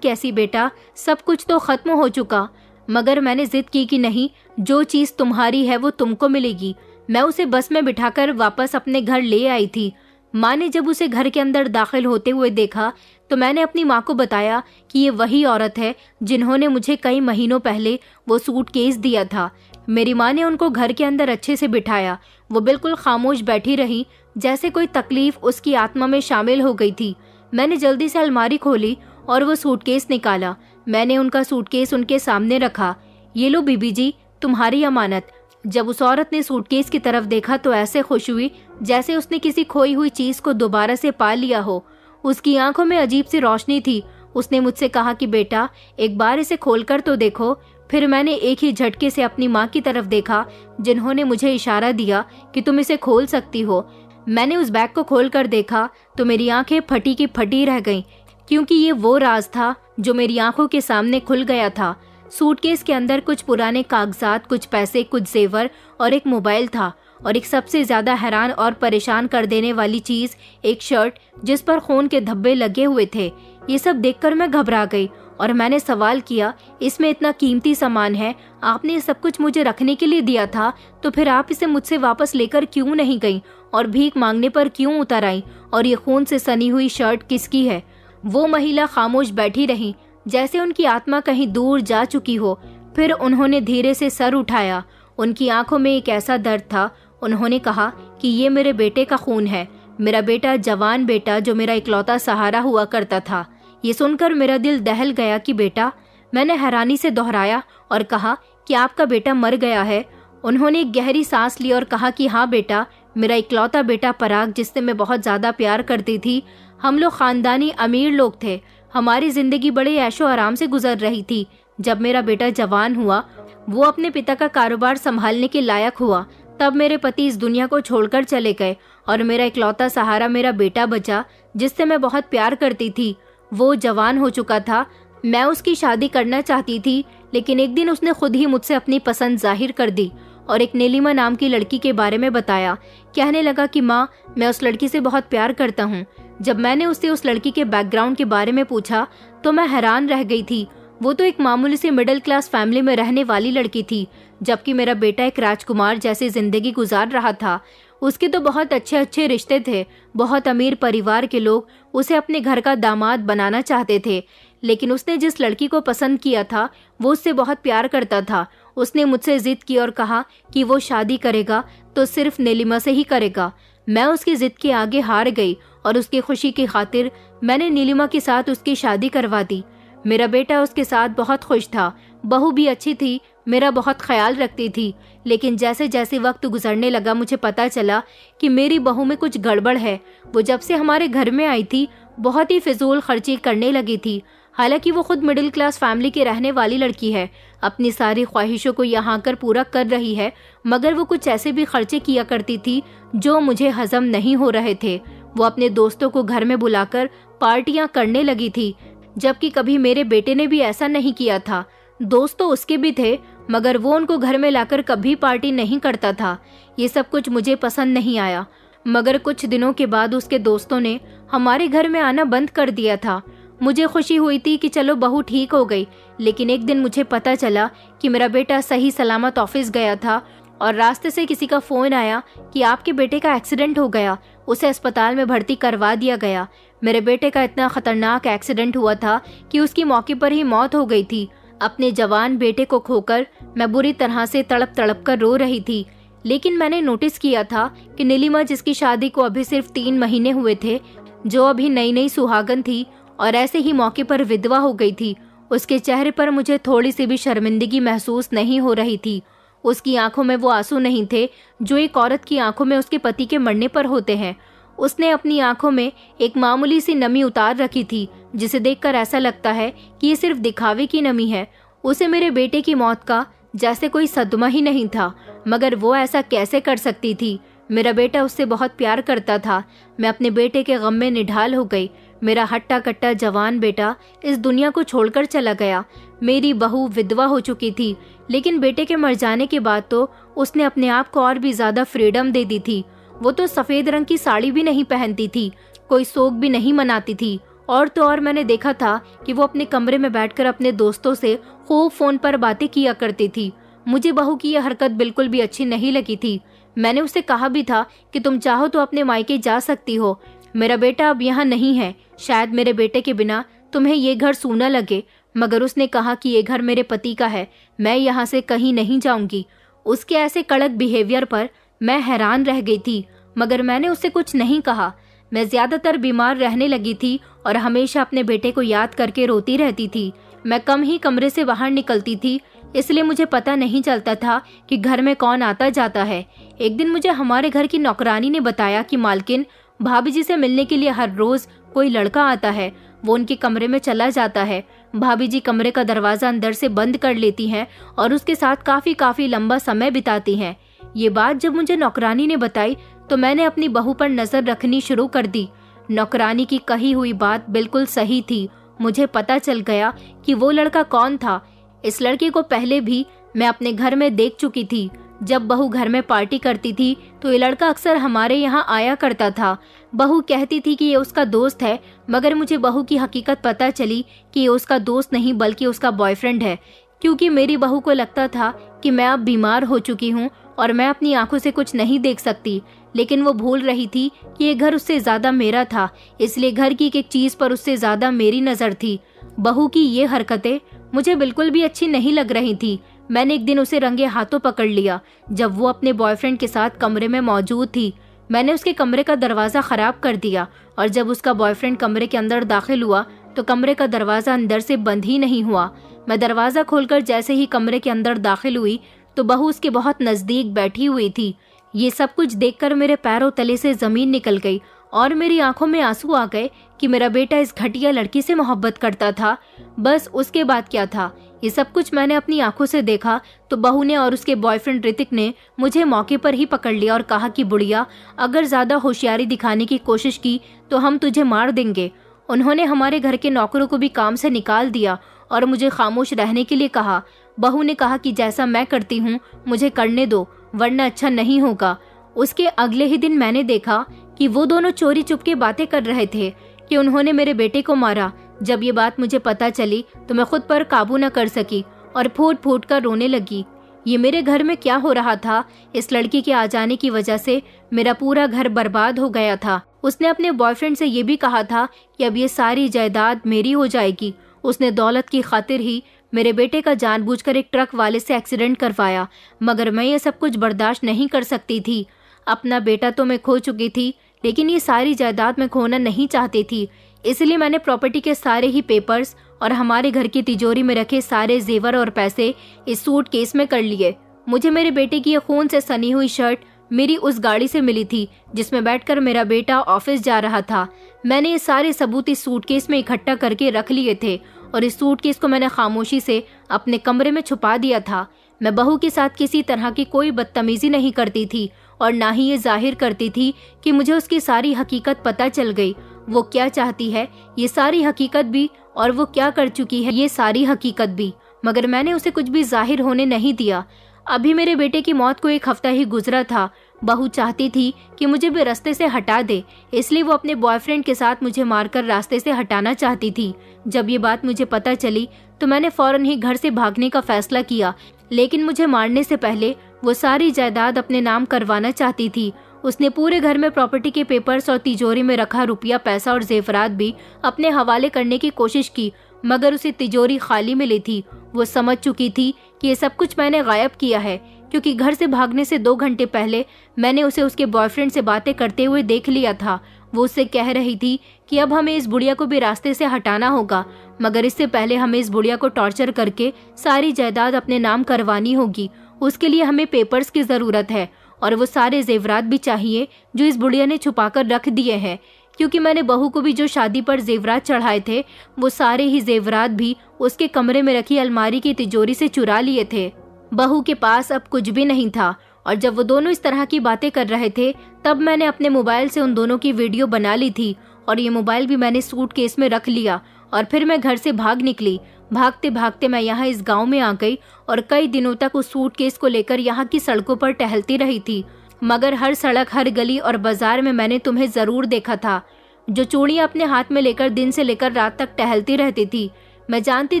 कैसी बेटा, सब कुछ तो खत्म हो चुका। मगर मैंने जिद की कि नहीं, जो चीज़ तुम्हारी है वो तुमको मिलेगी। मैं उसे बस में बिठाकर वापस अपने घर ले आई थी। माँ ने जब उसे घर के अंदर दाखिल होते हुए देखा तो मैंने अपनी माँ को बताया कि ये वही औरत है जिन्होंने मुझे कई महीनों पहले वो सूटकेस दिया था। मेरी माँ ने उनको घर के अंदर अच्छे से बिठाया। वो बिल्कुल खामोश बैठी रही, जैसे कोई तकलीफ उसकी आत्मा में शामिल हो गई थी। मैंने जल्दी से अलमारी खोली और वो सूटकेस निकाला। मैंने उनका सूटकेस उनके सामने रखा। ये लो बीबी जी, तुम्हारी अमानत। जब उस औरत ने सूटकेस की तरफ देखा तो ऐसे खुश हुई जैसे उसने किसी खोई हुई चीज को दोबारा से पा लिया हो। उसकी आंखों में अजीब सी रोशनी थी। उसने मुझसे कहा कि बेटा, एक बार इसे खोलकर तो देखो। फिर मैंने एक ही झटके से अपनी माँ की तरफ देखा, जिन्होंने मुझे इशारा दिया कि तुम इसे खोल सकती हो। मैंने उस बैग को खोलकर देखा तो मेरी आंखें फटी की फटी रह गईं, क्योंकि ये वो राज था जो मेरी आंखों के सामने खुल गया था। सूटकेस के अंदर कुछ पुराने कागजात, कुछ पैसे, कुछ जेवर और एक मोबाइल था। और एक सबसे ज्यादा हैरान और परेशान कर देने वाली चीज, एक शर्ट जिस पर खून के धब्बे लगे हुए थे। ये सब देखकर मैं घबरा गई और मैंने सवाल किया, इसमें इतना कीमती सामान है, आपने ये सब कुछ मुझे रखने के लिए दिया था, तो फिर आप इसे मुझसे वापस लेकर क्यों नहीं गई और भीख मांगने पर क्यों उतर आई? और ये खून से सनी हुई शर्ट किसकी है? वो महिला खामोश बैठी रही, जैसे उनकी आत्मा कहीं दूर जा चुकी हो। फिर उन्होंने धीरे से सर उठाया। उनकी आंखों में एक ऐसा दर्द था। उन्होंने कहा कि ये मेरे बेटे का खून है, मेरा बेटा, जवान बेटा, जो मेरा इकलौता सहारा हुआ करता था। ये सुनकर मेरा दिल दहल गया कि बेटा। मैंने हैरानी से दोहराया और कहा कि आपका बेटा मर गया है। उन्होंने एक गहरी सांस ली और कहा कि हाँ बेटा, मेरा इकलौता बेटा पराग, जिससे मैं बहुत ज्यादा प्यार करती थी। हम लोग खानदानी अमीर लोग थे, हमारी जिंदगी बड़े ऐशो आराम से गुजर रही थी। जब मेरा बेटा जवान हुआ, वो अपने पिता का कारोबार संभालने के लायक हुआ, तब मेरे पति इस दुनिया को छोड़कर चले गए और मेरा इकलौता सहारा मेरा बेटा बचा, जिससे मैं बहुत प्यार करती थी। वो जवान हो चुका था। मैं उसकी शादी करना चाहती थी, लेकिन एक दिन उसने खुद ही मुझसे अपनी पसंद जाहिर कर दी और एक नीलिमा नाम की लड़की के बारे में बताया। कहने लगा कि माँ, मैं उस लड़की से बहुत प्यार करता हूँ। जब मैंने उससे उस लड़की के बैकग्राउंड के बारे में पूछा तो मैं हैरान रह गई थी। वो तो एक मामूली सी मिडिल क्लास फैमिली में रहने वाली लड़की थी, जबकि मेरा बेटा एक राजकुमार जैसी जिंदगी गुजार रहा था। उसके तो बहुत अच्छे अच्छे रिश्ते थे। बहुत अमीर परिवार के लोग उसे अपने घर का दामाद बनाना चाहते थे, लेकिन उसने जिस लड़की को पसंद किया था वो उससे बहुत प्यार करता था। उसने मुझसे जिद की और कहा कि वो शादी करेगा तो सिर्फ नीलिमा से ही करेगा। मैं उसकी जिद के आगे हार गई और उसकी खुशी की खातिर मैंने नीलिमा के साथ उसकी शादी करवा दी। मेरा बेटा उसके साथ बहुत खुश था। बहू भी अच्छी थी, मेरा बहुत ख्याल रखती थी। लेकिन जैसे जैसे वक्त गुजरने लगा, मुझे पता चला कि मेरी बहू में कुछ गड़बड़ है। वो जब से हमारे घर में आई थी, बहुत ही फिजूल खर्ची करने लगी थी। हालांकि वो खुद मिडिल क्लास फैमिली की रहने वाली लड़की है, अपनी सारी ख्वाहिशों को यहाँ आकर पूरा कर रही है, मगर वो कुछ ऐसे भी खर्चे किया करती थी जो मुझे हजम नहीं हो रहे थे। वो अपने दोस्तों को घर में बुलाकर पार्टियां करने लगी थी, जबकि कभी मेरे बेटे ने भी ऐसा नहीं किया था। दोस्त तो उसके भी थे, मगर वो उनको घर में लाकर कभी पार्टी नहीं करता था। ये सब कुछ मुझे पसंद नहीं आया। मगर कुछ दिनों के बाद उसके दोस्तों ने हमारे घर में आना बंद कर दिया था। मुझे खुशी हुई थी कि चलो बहू ठीक हो गई, लेकिन एक दिन मुझे पता चला कि मेरा बेटा सही सलामत ऑफिस गया था और रास्ते से किसी का फोन आया कि आपके बेटे का एक्सीडेंट हो गया, उसे अस्पताल में भर्ती करवा दिया गया। मेरे बेटे का इतना खतरनाक एक्सीडेंट हुआ था कि उसकी मौके पर ही मौत हो गई थी। अपने जवान बेटे को खोकर मैं बुरी तरह से तड़प तड़प कर रो रही थी। लेकिन मैंने नोटिस किया था कि नीलिमा, जिसकी शादी को अभी सिर्फ 3 महीने हुए थे, जो अभी नई नई सुहागन थी और ऐसे ही मौके पर विधवा हो गई थी, उसके चेहरे पर मुझे थोड़ी सी भी शर्मिंदगी महसूस नहीं हो रही थी। उसकी आंखों में वो आंसू नहीं थे जो एक औरत की आंखों में उसके पति के मरने पर होते हैं। उसने अपनी आंखों में एक मामूली सी नमी उतार रखी थी, जिसे देखकर ऐसा लगता है कि ये सिर्फ दिखावे की नमी है। उसे मेरे बेटे की मौत का जैसे कोई सदमा ही नहीं था, मगर वो ऐसा कैसे कर सकती थी? मेरा बेटा उससे बहुत प्यार करता था। मैं अपने बेटे के गम में निढाल हो गई। मेरा हट्टा कट्टा जवान बेटा इस दुनिया को छोड़कर चला गया। मेरी बहू विधवा हो चुकी थी, लेकिन बेटे के मर जाने के बाद तो उसने अपने आप को और भी ज्यादा फ्रीडम दे दी थी। वो तो सफेद रंग की साड़ी भी नहीं पहनती थी, कोई शौक भी नहीं मनाती थी, और तो और मैंने देखा था कि वो अपने कमरे में बैठकर अपने दोस्तों से खूब फोन पर बातें किया करती थी। मुझे बहू की यह हरकत बिल्कुल भी अच्छी नहीं लगी थी। मैंने उसे कहा भी था कि तुम चाहो तो अपने मायके जा सकती हो, मेरा बेटा अब यहाँ नहीं है, शायद मेरे बेटे के बिना तुम्हें ये घर सूना लगे, मगर उसने कहा कि ये घर मेरे पति का है, मैं यहाँ से कहीं नहीं जाऊंगी। उसके ऐसे कड़क बिहेवियर पर मैं हैरान रह गई थी, मगर मैंने उससे कुछ नहीं कहा। मैं ज्यादातर बीमार रहने लगी थी और हमेशा अपने बेटे को याद करके रोती रहती थी। मैं कम ही कमरे से बाहर निकलती थी, इसलिए मुझे पता नहीं चलता था कि घर में कौन आता जाता है। एक दिन मुझे हमारे घर की नौकरानी ने बताया कि मालकिन भाभी जी से मिलने के लिए हर रोज कोई लड़का आता है, वो उनके कमरे में चला जाता है। भाभी जी कमरे का दरवाजा अंदर से बंद कर लेती हैं और उसके साथ काफी लंबा समय बिताती हैं। ये बात जब मुझे नौकरानी ने बताई तो मैंने अपनी बहू पर नजर रखनी शुरू कर दी। नौकरानी की कही हुई बात बिल्कुल सही थी। मुझे पता चल गया कि वो लड़का कौन था। इस लड़के को पहले भी मैं अपने घर में देख चुकी थी। जब बहू घर में पार्टी करती थी तो ये लड़का अक्सर हमारे यहाँ आया करता था। बहू कहती थी कि ये उसका दोस्त है, मगर मुझे बहू की हकीकत पता चली कि ये उसका दोस्त नहीं बल्कि उसका बॉयफ्रेंड है, क्योंकि मेरी बहू को लगता था कि मैं अब बीमार हो चुकी हूँ और मैं अपनी आंखों से कुछ नहीं देख सकती। लेकिन वो भूल रही थी कि ये घर उससे ज्यादा मेरा था, इसलिए घर की एक चीज पर उससे ज्यादा मेरी नजर थी। बहू की ये हरकतें मुझे बिल्कुल भी अच्छी नहीं लग रही थी। मैंने एक दिन उसे रंगे हाथों पकड़ लिया जब वो अपने बॉयफ्रेंड के साथ कमरे में मौजूद थी। मैंने उसके कमरे का दरवाजा खराब कर दिया और जब उसका बॉयफ्रेंड कमरे के अंदर दाखिल हुआ तो कमरे का दरवाजा अंदर से बंद ही नहीं हुआ। मैं दरवाजा खोलकर जैसे ही कमरे के अंदर दाखिल हुई तो बहू उसके बहुत नजदीक बैठी हुई थी। ये सब कुछ देखकर मेरे पैरों तले से जमीन निकल गई और मेरी आंखों में आंसू आ गए कि मेरा बेटा इस घटिया लड़की से मोहब्बत करता था। बस उसके बाद क्या था, ये सब कुछ मैंने अपनी आंखों से देखा तो बहू ने और उसके बॉयफ्रेंड ऋतिक ने मुझे मौके पर ही पकड़ लिया और कहा कि बुढ़िया, अगर ज्यादा होशियारी दिखाने की कोशिश की तो हम तुझे मार देंगे। उन्होंने हमारे घर के नौकरों को भी काम से निकाल दिया और मुझे खामोश रहने के लिए कहा। बहू ने कहा कि जैसा मैं करती हूँ मुझे करने दो, वरना अच्छा नहीं होगा। उसके अगले ही दिन मैंने देखा कि वो दोनों चोरी चुपके बातें कर रहे थे कि उन्होंने मेरे बेटे को मारा। जब ये बात मुझे पता चली तो मैं खुद पर काबू न कर सकी और फूट फूट कर रोने लगी। ये मेरे घर में क्या हो रहा था? इस लड़की के आ जाने की वजह से मेरा पूरा घर बर्बाद हो गया था। उसने अपने बॉयफ्रेंड से ये भी कहा था कि अब ये सारी जायदाद मेरी हो जाएगी। उसने दौलत की खातिर ही मेरे बेटे का जानबूझकर एक ट्रक वाले से एक्सीडेंट करवाया, मगर मैं ये सब कुछ बर्दाश्त नहीं कर सकती थी। अपना बेटा तो मैं खो चुकी थी, लेकिन ये सारी जायदाद मैं खोना नहीं चाहती थी। इसलिए मैंने प्रॉपर्टी के सारे ही पेपर्स और हमारे घर की तिजोरी में रखे सारे जेवर और पैसे इस सूटकेस में कर लिए। मुझे मेरे बेटे की ये खून से सनी हुई शर्ट मेरी उस गाड़ी से मिली थी जिसमें बैठकर मेरा बेटा ऑफिस जा रहा था। मैंने ये सारे सबूत इस सूटकेस में इकट्ठा करके रख लिए थे और इस सूटकेस को मैंने खामोशी से अपने कमरे में छुपा दिया था। मैं बहू के साथ किसी तरह की कोई बदतमीजी नहीं करती थी और ना ही ये जाहिर करती थी कि मुझे उसकी सारी हकीकत पता चल गई। वो क्या चाहती है ये सारी हकीकत भी, और वो क्या कर चुकी है ये सारी हकीकत भी, मगर मैंने उसे कुछ भी जाहिर होने नहीं दिया। अभी मेरे बेटे की मौत को एक हफ्ता ही गुजरा था। बहू चाहती थी कि मुझे भी रास्ते से हटा दे, इसलिए वो अपने बॉयफ्रेंड के साथ मुझे मारकर रास्ते से हटाना चाहती थी। जब ये बात मुझे पता चली तो मैंने फौरन ही घर से भागने का फैसला किया, लेकिन मुझे मारने से पहले वो सारी जायदाद अपने नाम करवाना चाहती थी। उसने पूरे घर में प्रॉपर्टी के पेपर्स और तिजोरी में रखा रुपया, पैसा और जेवरात भी अपने हवाले करने की कोशिश की, मगर उसे तिजोरी खाली मिली थी। वो समझ चुकी थी कि ये सब कुछ मैंने गायब किया है, क्योंकि घर से भागने से 2 घंटे पहले मैंने उसे उसके बॉयफ्रेंड से बातें करते हुए देख लिया था। वो उससे कह रही थी कि अब हमें इस बुढ़िया को भी रास्ते से हटाना होगा, मगर इससे पहले हमें इस बुढ़िया को टॉर्चर करके सारी जायदाद अपने नाम करवानी होगी। उसके लिए हमें पेपर्स की जरूरत है और वो सारे जेवरात भी चाहिए जो इस बुढ़िया ने छुपाकर रख दिए हैं, क्योंकि मैंने बहू को भी जो शादी पर जेवरात चढ़ाए थे वो सारे ही जेवरात भी उसके कमरे में रखी अलमारी की तिजोरी से चुरा लिए थे। बहू के पास अब कुछ भी नहीं था और जब वो दोनों इस तरह की बातें कर रहे थे तब मैंने अपने मोबाइल से उन दोनों की वीडियो बना ली थी और ये मोबाइल भी मैंने सूटकेस में रख लिया और फिर मैं घर से भाग निकली। भागते भागते मैं यहाँ इस गांव में आ गई और कई दिनों तक उस सूटकेस को लेकर यहाँ की सड़कों पर टहलती रही थी। मगर हर सड़क, हर गली और बाजार में मैंने तुम्हें जरूर देखा था, जो चूड़ियां अपने हाथ में लेकर दिन से लेकर रात तक टहलती रहती थी। मैं जानती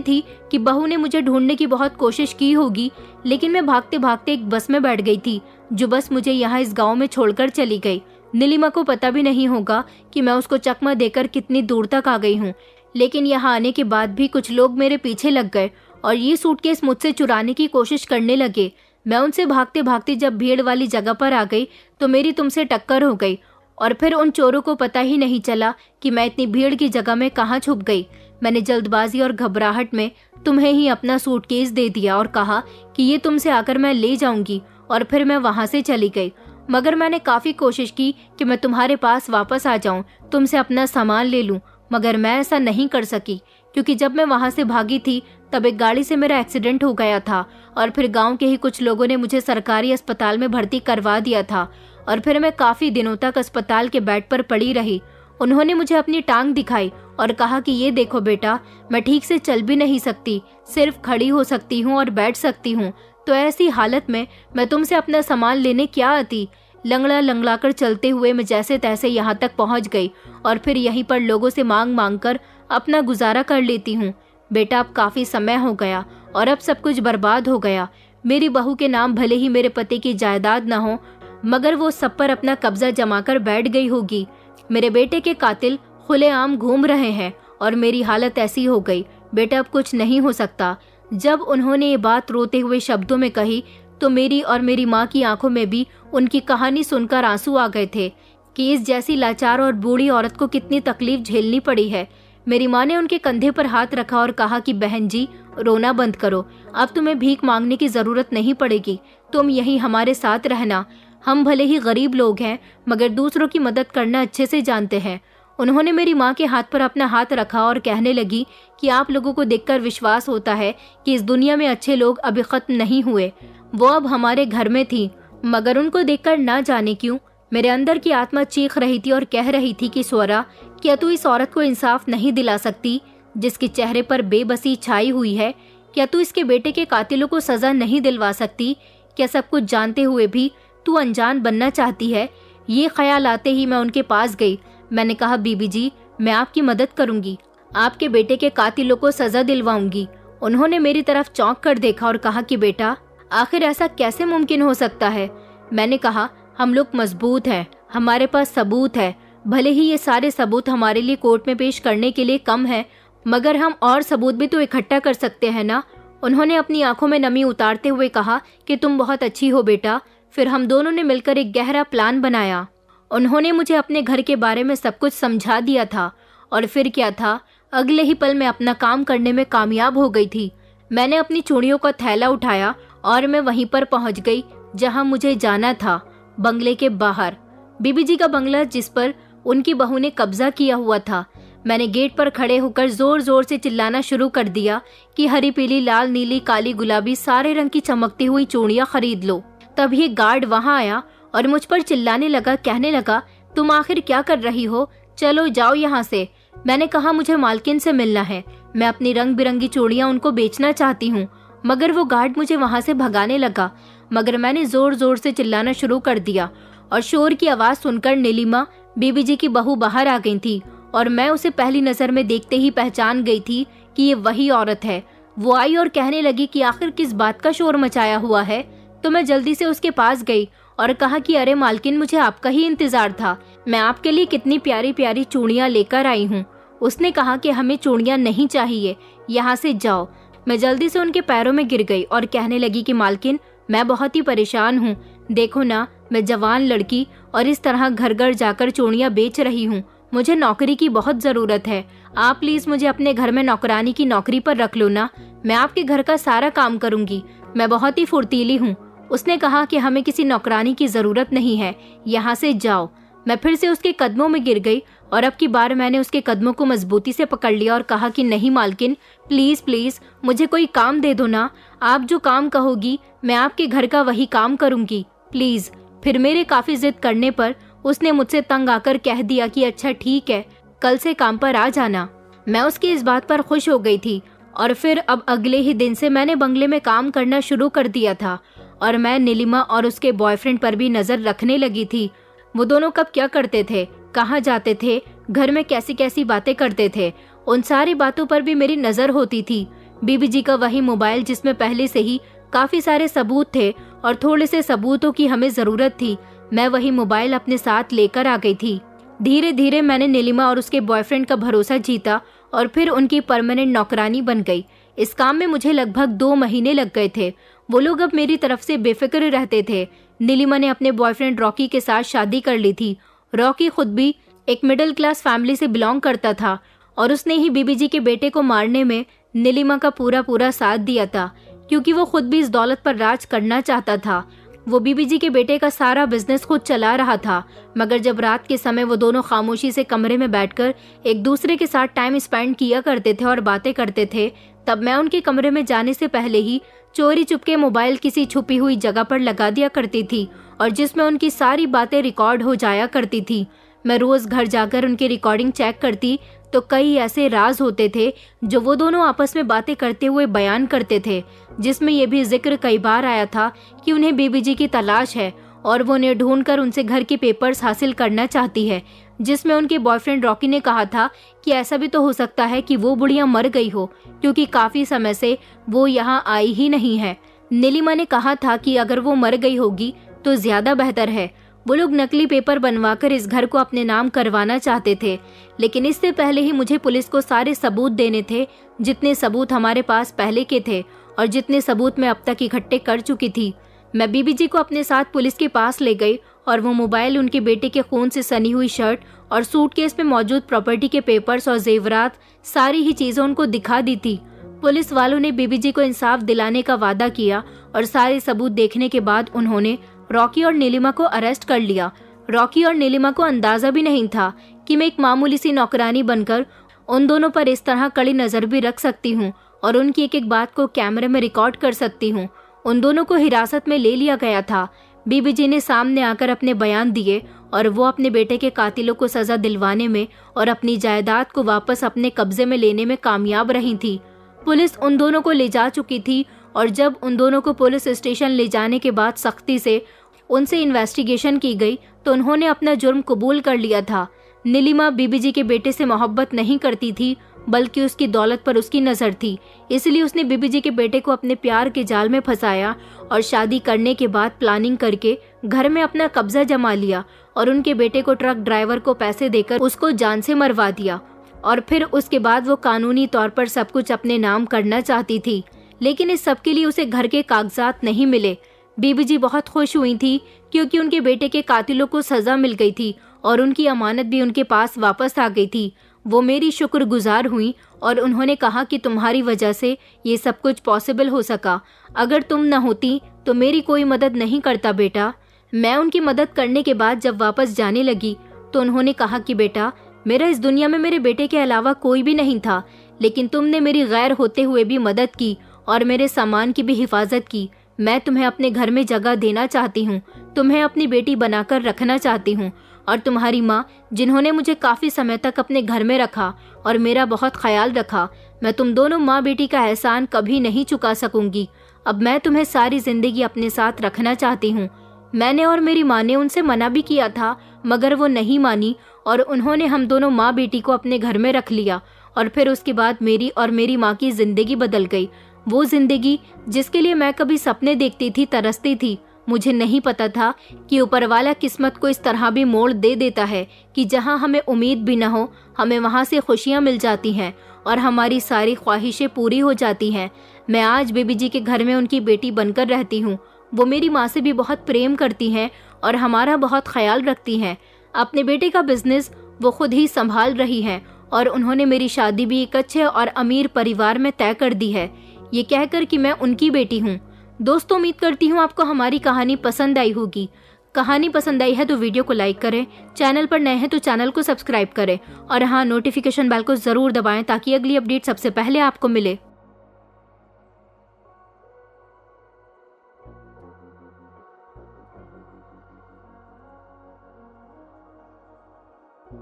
थी कि बहू ने मुझे ढूंढने की बहुत कोशिश की होगी, लेकिन मैं भागते भागते एक बस में बैठ गई थी, जो बस मुझे यहाँ इस गांव में छोड़कर चली गई। नीलिमा को पता भी नहीं होगा कि मैं उसको चकमा देकर कितनी दूर तक आ गई हूँ। लेकिन यहाँ आने के बाद भी कुछ लोग मेरे पीछे लग गए और ये सूटकेस मुझसे चुराने की कोशिश करने लगे। मैं उनसे भागते भागते जब भीड़ वाली जगह पर आ गई तो मेरी तुमसे टक्कर हो गई और फिर उन चोरों को पता ही नहीं चला कि मैं इतनी भीड़ की जगह में कहाँ छुप गई। मैंने जल्दबाजी और घबराहट में तुम्हें ही अपना सूटकेस दे दिया और कहा कि ये तुमसे आकर मैं ले जाऊंगी, और फिर मैं वहां से चली गई। मगर मैंने काफी कोशिश की कि मैं तुम्हारे पास वापस आ जाऊं, तुमसे अपना सामान ले लूं, मगर मैं ऐसा नहीं कर सकी, क्योंकि जब मैं वहां से भागी थी तब एक गाड़ी से मेरा एक्सीडेंट हो गया था और फिर गांव के ही कुछ लोगों ने मुझे सरकारी अस्पताल में भर्ती करवा दिया था और फिर मैं काफी दिनों तक अस्पताल के बेड पर पड़ी रही। उन्होंने मुझे अपनी टांग दिखाई और कहा कि ये देखो बेटा, मैं ठीक से चल भी नहीं सकती, सिर्फ खड़ी हो सकती हूँ और बैठ सकती हूँ, तो ऐसी हालत में मैं तुमसे अपना सामान लेने क्या आती। लंगड़ा लंगड़ा कर चलते हुए मैं जैसे तैसे यहाँ तक पहुँच गई और फिर यहीं पर लोगों से मांग मांग कर अपना गुजारा कर लेती हूँ। बेटा, अब काफी समय हो गया और अब सब कुछ बर्बाद हो गया। मेरी बहू के नाम भले ही मेरे पति की जायदाद न हो, मगर वो सब पर अपना कब्जा जमाकर बैठ गई होगी। मेरे बेटे के कातिल खुलेआम घूम रहे हैं और मेरी हालत ऐसी हो गई। बेटा, अब कुछ नहीं हो सकता। जब उन्होंने ये बात रोते हुए शब्दों में कही तो मेरी और मेरी माँ की आंखों में भी उनकी कहानी सुनकर आंसू आ गए थे कि इस जैसी लाचार और बूढ़ी औरत को कितनी तकलीफ झेलनी पड़ी है। मेरी माँ ने उनके कंधे पर हाथ रखा और कहा कि बहन जी, रोना बंद करो, अब तुम्हें भीख मांगने की जरूरत नहीं पड़ेगी, तुम यहीं हमारे साथ रहना। हम भले ही गरीब लोग हैं, मगर दूसरों की मदद करना अच्छे से जानते हैं। उन्होंने मेरी माँ के हाथ पर अपना हाथ रखा और कहने लगी कि आप लोगों को देखकर विश्वास होता है कि इस दुनिया में अच्छे लोग अभी खत्म नहीं हुए। वो अब हमारे घर में थी, मगर उनको देखकर ना जाने क्यों मेरे अंदर की आत्मा चीख रही थी और कह रही थी कि स्वरा, क्या तू इस औरत को इंसाफ नहीं दिला सकती जिसके चेहरे पर बेबसी छाई हुई है? क्या तू इसके बेटे के कातिलों को सजा नहीं दिलवा सकती? क्या सब कुछ जानते हुए भी तू अनजान बनना चाहती है? ये ख्याल आते ही मैं उनके पास गई। मैंने कहा, बीबी जी, मैं आपकी मदद करूंगी, आपके बेटे के कातिलों को सजा दिलवाऊंगी। उन्होंने मेरी तरफ चौंक कर देखा और कहा कि बेटा, आखिर ऐसा कैसे मुमकिन हो सकता है? मैंने कहा, हम लोग मजबूत हैं, हमारे पास सबूत है। भले ही ये सारे सबूत हमारे लिए कोर्ट में पेश करने के लिए कम है, मगर हम और सबूत भी तो इकट्ठा कर सकते हैं ना। उन्होंने अपनी आंखों में नमी उतारते हुए कहा कि तुम बहुत अच्छी हो बेटा। फिर हम दोनों ने मिलकर एक गहरा प्लान बनाया। उन्होंने मुझे अपने घर के बारे में सब कुछ समझा दिया था और फिर क्या था, अगले ही पल मैं अपना काम करने में कामयाब हो गई थी। मैंने अपनी चूड़ियों का थैला उठाया और मैं वहीं पर पहुंच गई जहां मुझे जाना था, बंगले के बाहर। बीबी जी का बंगला, जिस पर उनकी बहू ने कब्जा किया हुआ था। मैंने गेट पर खड़े होकर जोर जोर से चिल्लाना शुरू कर दिया कि हरी, पीली, लाल, नीली, काली, गुलाबी, सारे रंग की चमकती हुई चूड़ियां खरीद लो। तब ये गार्ड वहां आया और मुझ पर चिल्लाने लगा, कहने लगा, तुम आखिर क्या कर रही हो? चलो जाओ यहाँ से। मैंने कहा, मुझे मालकिन से मिलना है, मैं अपनी रंग बिरंगी चूड़ियां उनको बेचना चाहती हूँ। मगर वो गार्ड मुझे वहां से भगाने लगा। मगर मैंने जोर जोर से चिल्लाना शुरू कर दिया और शोर की आवाज सुनकर नीलिमा, बीबी जी की बहू, बाहर आ गई थी और मैं उसे पहली नजर में देखते ही पहचान गई थी कि ये वही औरत है। वो आई और कहने लगी कि आखिर किस बात का शोर मचाया हुआ है। तो मैं जल्दी से उसके पास गई और कहा कि अरे मालकिन, मुझे आपका ही इंतजार था, मैं आपके लिए कितनी प्यारी प्यारी चूड़ियां लेकर आई हूँ। उसने कहा कि हमें चूड़ियां नहीं चाहिए, यहाँ से जाओ। मैं जल्दी से उनके पैरों में गिर गई और कहने लगी कि मालकिन, मैं बहुत ही परेशान हूँ, देखो ना, मैं जवान लड़की और इस तरह घर घर जाकर चूड़ियां बेच रही हूँ, मुझे नौकरी की बहुत जरूरत है, आप प्लीज मुझे अपने घर में नौकरानी की नौकरी पर रख लो ना, मैं आपके घर का सारा काम करूंगी, मैं बहुत ही फुर्तीली हूँ। उसने कहा कि हमें किसी नौकरानी की जरूरत नहीं है, यहाँ से जाओ। मैं फिर से उसके कदमों में गिर गई और अब की बार मैंने उसके कदमों को मजबूती से पकड़ लिया और कहा कि नहीं मालकिन, प्लीज प्लीज मुझे कोई काम दे दो ना, आप जो काम कहोगी मैं आपके घर का वही काम करूंगी, प्लीज। फिर मेरे काफी जिद करने पर उसने मुझसे तंग आकर कह दिया कि अच्छा ठीक है, कल से काम पर आ जाना। मैं उसकी इस बात पर खुश हो गई थी और फिर अब अगले ही दिन से मैंने बंगले में काम करना शुरू कर दिया था और मैं नीलिमा और उसके बॉयफ्रेंड पर भी नजर रखने लगी थी। वो दोनों कब क्या करते थे, कहाँ जाते थे, घर में कैसी कैसी बातें करते थे, उन सारी बातों पर भी मेरी नजर होती थी। बीबी जी का वही मोबाइल जिसमें पहले से ही काफी सारे सबूत थे और थोड़े से सबूतों की हमें जरूरत थी, मैं वही मोबाइल अपने साथ लेकर आ गई थी। धीरे धीरे मैंने नीलिमा और उसके बॉयफ्रेंड का भरोसा जीता और फिर उनकी परमानेंट नौकरानी बन गई। इस काम में मुझे लगभग 2 महीने लग गए थे। वो लोग अब मेरी तरफ से बेफिक्र रहते थे। नीलिमा ने अपने बॉयफ्रेंड रॉकी के साथ शादी कर ली थी। रॉकी खुद भी एक मिडिल क्लास फैमिली से बिलोंग करता था और उसने ही बीबी जी के बेटे को मारने में नीलिमा का पूरा साथ दिया था, क्योंकि वो खुद भी इस दौलत पर राज करना चाहता था। वो बीबी जी के बेटे का सारा बिजनेस खुद चला रहा था, मगर जब रात के समय वो दोनों खामोशी से कमरे में बैठकर एक दूसरे के साथ टाइम स्पेंड किया करते थे और बातें करते थे, तब मैं उनके कमरे में जाने से पहले ही चोरी चुपके मोबाइल किसी छुपी हुई जगह पर लगा दिया करती थी और जिसमें उनकी सारी बातें रिकॉर्ड हो जाया करती थी। मैं रोज घर जाकर उनकी रिकॉर्डिंग चेक करती तो कई ऐसे राज होते थे जो वो दोनों आपस में बातें करते हुए बयान करते थे, जिसमें ये भी जिक्र कई बार आया था कि उन्हें बीबी जी की तलाश है और वो उन्हें ढूंढकर उनसे घर के पेपर्स हासिल करना चाहती है, जिसमें उनके बॉयफ्रेंड रॉकी ने कहा था कि ऐसा भी तो हो सकता है कि वो बुढ़िया मर गई हो, क्योंकि काफी समय से वो यहाँ आई ही नहीं है। नीलिमा ने कहा था कि अगर वो मर गई होगी तो ज्यादा बेहतर है। वो लोग नकली पेपर बनवाकर इस घर को अपने नाम करवाना चाहते थे, लेकिन इससे पहले ही मुझे पुलिस को सारे सबूत देने थे, जितने सबूत हमारे पास पहले के थे और जितने सबूत मैं अब तक इकट्ठे कर चुकी थी। मैं बीबी जी को अपने साथ पुलिस के पास ले गई और वो मोबाइल, उनके बेटे के खून से सनी हुई शर्ट और सूटकेस में मौजूद प्रॉपर्टी के पेपर्स और जेवरात, सारी ही चीजें उनको दिखा दी थी। पुलिस वालों ने बीबी जी को इंसाफ दिलाने का वादा किया और सारे सबूत देखने के बाद उन्होंने रॉकी और नीलिमा को अरेस्ट कर लिया। रॉकी और नीलिमा को अंदाजा भी नहीं था कि मैं एक मामूली सी नौकरानी बनकर उन दोनों पर इस तरह कड़ी नजर भी रख सकती हूँ और उनकी एक एक बात को कैमरे में रिकॉर्ड कर सकती हूँ। उन दोनों को हिरासत में ले लिया गया था। बीबी जी ने सामने आकर अपने बयान दिए और वो अपने बेटे के कातिलों को सजा दिलवाने में और अपनी जायदाद को वापस अपने कब्जे में लेने में कामयाब रही थी। पुलिस उन दोनों को ले जा चुकी थी और जब उन दोनों को पुलिस स्टेशन ले जाने के बाद सख्ती से उनसे इन्वेस्टिगेशन की गई तो उन्होंने अपना जुर्म कबूल कर लिया था। नीलिमा बीबी जी के बेटे से मोहब्बत नहीं करती थी, बल्कि उसकी दौलत पर उसकी नजर थी, इसलिए उसने बीबी जी के बेटे को अपने प्यार के जाल में फंसाया और शादी करने के बाद प्लानिंग करके घर में अपना कब्जा जमा लिया और उनके बेटे को ट्रक ड्राइवर को पैसे देकर उसको जान से मरवा दिया और फिर उसके बाद वो कानूनी तौर पर सब कुछ अपने नाम करना चाहती थी, लेकिन इस सब के लिए उसे घर के कागजात नहीं मिले। बीबी जी बहुत खुश हुई थी क्योंकि उनके बेटे के कातिलों को सजा मिल गई थी और उनकी अमानत भी उनके पास वापस आ गई थी। वो मेरी शुक्रगुजार हुई और उन्होंने कहा कि तुम्हारी वजह से ये सब कुछ पॉसिबल हो सका। अगर तुम न होती तो मेरी कोई मदद नहीं करता बेटा। मैं उनकी मदद करने के बाद जब वापस जाने लगी तो उन्होंने कहा कि बेटा, मेरा इस दुनिया में मेरे बेटे के अलावा कोई भी नहीं था, लेकिन तुमने मेरी गैर होते हुए भी मदद की और मेरे सामान की भी हिफाजत की। मैं तुम्हें अपने घर में जगह देना चाहती हूँ, तुम्हें अपनी बेटी बनाकर रखना चाहती हूँ और तुम्हारी माँ, जिन्होंने मुझे काफी समय तक अपने घर में रखा और मेरा बहुत ख्याल रखा, मैं तुम दोनों माँ बेटी का एहसान कभी नहीं चुका सकूंगी। अब मैं तुम्हें सारी जिंदगी अपने साथ रखना चाहती हूँ। मैंने और मेरी माँ ने उनसे मना भी किया था, मगर वो नहीं मानी और उन्होंने हम दोनों माँ बेटी को अपने घर में रख लिया और फिर उसके बाद मेरी और मेरी माँ की जिंदगी बदल गई। वो जिंदगी जिसके लिए मैं कभी सपने देखती थी, तरसती थी। मुझे नहीं पता था कि ऊपर वाला किस्मत को इस तरह भी मोड़ दे देता है कि जहां हमें उम्मीद भी न हो, हमें वहां से खुशियां मिल जाती हैं और हमारी सारी ख्वाहिशें पूरी हो जाती हैं। मैं आज बीबी जी के घर में उनकी बेटी बनकर रहती हूँ। वो मेरी माँ से भी बहुत प्रेम करती हैं और हमारा बहुत ख्याल रखती हैं। अपने बेटे का बिजनेस वो खुद ही संभाल रही हैं और उन्होंने मेरी शादी भी एक अच्छे और अमीर परिवार में तय कर दी है, ये कहकर कि मैं उनकी बेटी हूँ। दोस्तों, उम्मीद करती हूँ आपको हमारी कहानी पसंद आई होगी। कहानी पसंद आई है तो वीडियो को लाइक करें, चैनल पर नए हैं तो चैनल को सब्सक्राइब करें और हाँ, नोटिफिकेशन बेल को जरूर दबाएं ताकि अगली अपडेट सबसे पहले आपको मिले।